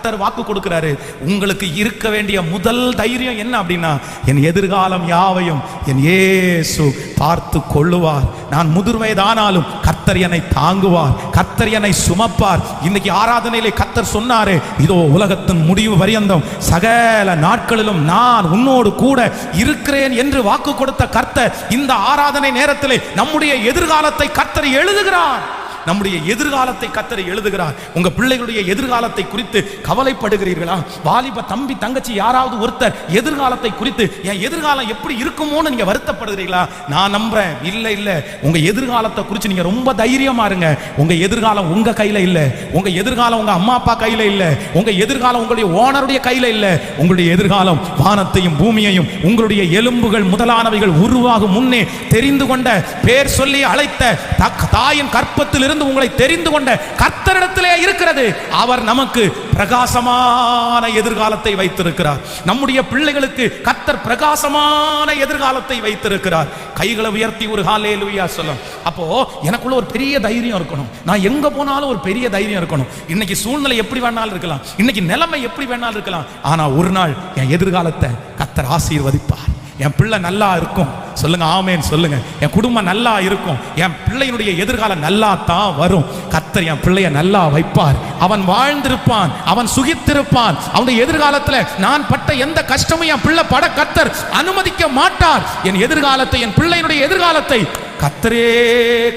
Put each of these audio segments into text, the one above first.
கர்த்தர் வாக்கு கொடுக்கிறாரு. உங்களுக்கு இருக்க வேண்டிய முதல் தைரியம் என்ன அப்படின்னா, என் எதிர்காலம் யாவையும் என் இயேசு பார்த்து கொள்ளுவார். நான் முதிர் வயதானாலும் கர்த்தர் என்னை தாங்குவார், கர்த்தர் என்னை சுமப்பார். இன்னைக்கு ஆராதனையிலே கர்த்தர் சொன்னாரே, இதோ உலகத்தின் முடிவு பரியந்தம் சகல நாட்களிலும் நான் உன்னோடு கூட இருக்கிறேன் என்று வாக்கு கொடுத்த கர்த்தர் இந்த ஆராதனை நேரத்திலே நம்முடைய எதிர்காலத்தை கர்த்தர் எழுதுகிறார். நம்முடைய எதிர்காலத்தை கர்த்தர் எழுதுகிறார். உங்க பிள்ளைகளுடைய எதிர்காலத்தை குறித்து கவலைப்படுகிறீர்களா? வாலிப தம்பி தங்கச்சி யாராவது ஒருத்தர் எதிர்காலத்தை குறித்து என் எதிர்காலம் எப்படி இருக்குமோன்னு நீங்க வருத்தப்படுகிறீர்களா? நான் நம்புறேன், இல்ல இல்ல, உங்க எதிர்காலத்தை குறித்து நீங்க ரொம்ப தைரியமா இருங்க. உங்க எதிர்காலம் உங்க கையில இல்ல, உங்க எதிர்காலம் உங்க அம்மா அப்பா கையில இல்ல, உங்க எதிர்காலம் உங்களுடைய ஓனருடைய கையில இல்ல. உங்களுடைய எதிர்காலம் வானத்தையும் பூமியையும் உங்களுடைய எலும்புகள் முதலானவைகள் உருவாகும் முன்னே தெரிந்து கொண்ட, பேர் சொல்லி அழைத்த தாயின் கற்பத்தில் உங்களை தெரிந்து கொண்ட கர்த்தரிடத்திலே இருக்கிறது. அவர் நமக்கு பிரகாசமான எதிர்காலத்தை வைத்திருக்கிறார். நம்முடைய பிள்ளைகளுக்கு கர்த்தர் பிரகாசமான எதிர்காலத்தை வைத்திருக்கிறார். கைகளை உயர்த்தி ஒரு ஹல்லேலூயா சொல்லும். அப்போ எனக்குள்ள ஒரு பெரிய தைரியம் இருக்கணும். நான் எங்க போனாலும் ஒரு பெரிய தைரியம் இருக்கணும். இன்னைக்கு சூழ்நிலை எப்படி வேணாலும் இருக்கலாம், இன்னைக்கு நிலைமை எப்படி வேணாலும் இருக்கலாம், ஆனா ஒரு நாள் என் எதிர்காலத்தை கர்த்தர் ஆசீர்வதிப்பார். என் பிள்ளை நல்லா இருக்கும், சொல்லுங்க ஆமேன் சொல்லுங்க. என் குடும்பம் நல்லா இருக்கும், என் பிள்ளையினுடைய எதிர்காலம் நல்லா தான் வரும். கர்த்தர் என் பிள்ளைய நல்லா வைப்பார். அவன் வாழ்ந்திருப்பான், அவன் சுகித்திருப்பான். அவனுடைய எதிர்காலத்துல நான் பட்ட எந்த கஷ்டமும் என் பிள்ளை பட கர்த்தர் அனுமதிக்க மாட்டார். என் எதிர்காலத்தை, என் பிள்ளையினுடைய எதிர்காலத்தை கர்த்தரே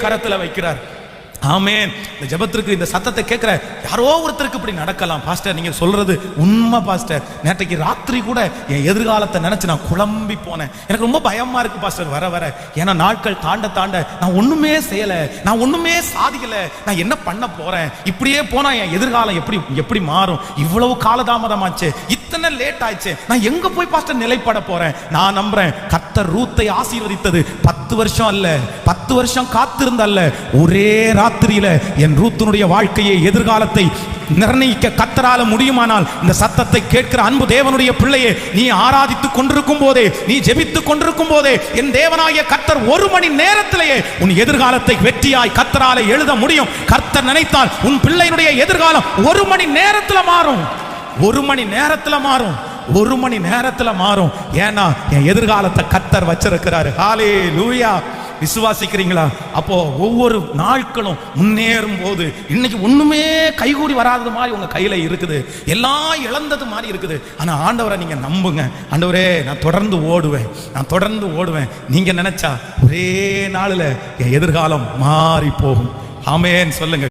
கரத்துல வைக்கிறார். ஆமென். இந்த ஜெபத்திற்கு இந்த சத்தத்தை கேட்கிற யாரோ ஒருத்தருக்கு இப்படி நடக்கலாம். பாஸ்டர் நீங்க சொல்றது உண்மை பாஸ்டர். நேற்றைக்கு ராத்திரி கூட என் எதிர்காலத்தை நினைச்சு நான் குழம்பி போனேன். எனக்கு ரொம்ப பயமா இருக்கு பாஸ்டர் வர வர. ஏன்னா நாட்கள் தாண்ட தாண்ட நான் ஒண்ணுமே செய்யல, நான் ஒண்ணுமே சாதிக்கல, நான் என்ன பண்ண போறேன்? இப்படியே போனா என் எதிர்காலம் எப்படி மாறும்? இவ்வளவு காலதாமதமாச்சு, இத்தனை லேட் ஆயிடுச்சு, நான் எங்க போய் பாஸ்டர் நிலைப்பட போறேன்? நான் நம்புறேன் கர்த்தர் ரூத்தை ஆசீர்வதித்தது 10 வருஷம் அல்ல, 10 வருஷம் காத்திருந்த அல்ல, ஒரே ராத்திரியில என் ரூத்தினுடைய வாழ்க்கையை, எதிர்காலத்தை நிர்ணயிக்க கர்த்தரால முடியுமானால், இந்த சத்தத்தை கேட்கிற அன்பு தேவனுடைய பிள்ளையே, நீ ஆராதித்துக் கொண்டிருக்கும் போதே, நீ ஜெபித்துக் கொண்டிருக்கும் போதே, என் தேவனாகிய கர்த்தர் 1 மணி நேரத்திலேயே உன் எதிர்காலத்தை வெற்றியாய் கர்த்தரால எழுத முடியும். கர்த்தர் நினைத்தால் உன் பிள்ளையினுடைய எதிர்காலம் 1 மணி நேரத்துல மாறும். 1 மணி நேரத்துல மாறும். 1 மணி நேரத்துல மாறும். ஏன்னா என் எதிர்காலத்தை கர்த்தர் வச்சிருக்கிறாரு. ஹல்லேலூயா. விசுவாசிக்கிறீங்களா? அப்போ ஒவ்வொரு நாட்களும் முன்னேறும் போது இன்னைக்கு ஒண்ணுமே கைகூடி வராதது மாதிரி உங்க கையில இருக்குது, எல்லாம் இழந்தது மாதிரி இருக்குது. ஆனா ஆண்டவரை நீங்க நம்புங்க. ஆண்டவரே நான் தொடர்ந்து ஓடுவேன், நான் தொடர்ந்து ஓடுவேன். நீங்க நினைச்சா ஒரே நாளில் என் எதிர்காலம் மாறி போகும். ஆமென் சொல்லுங்க.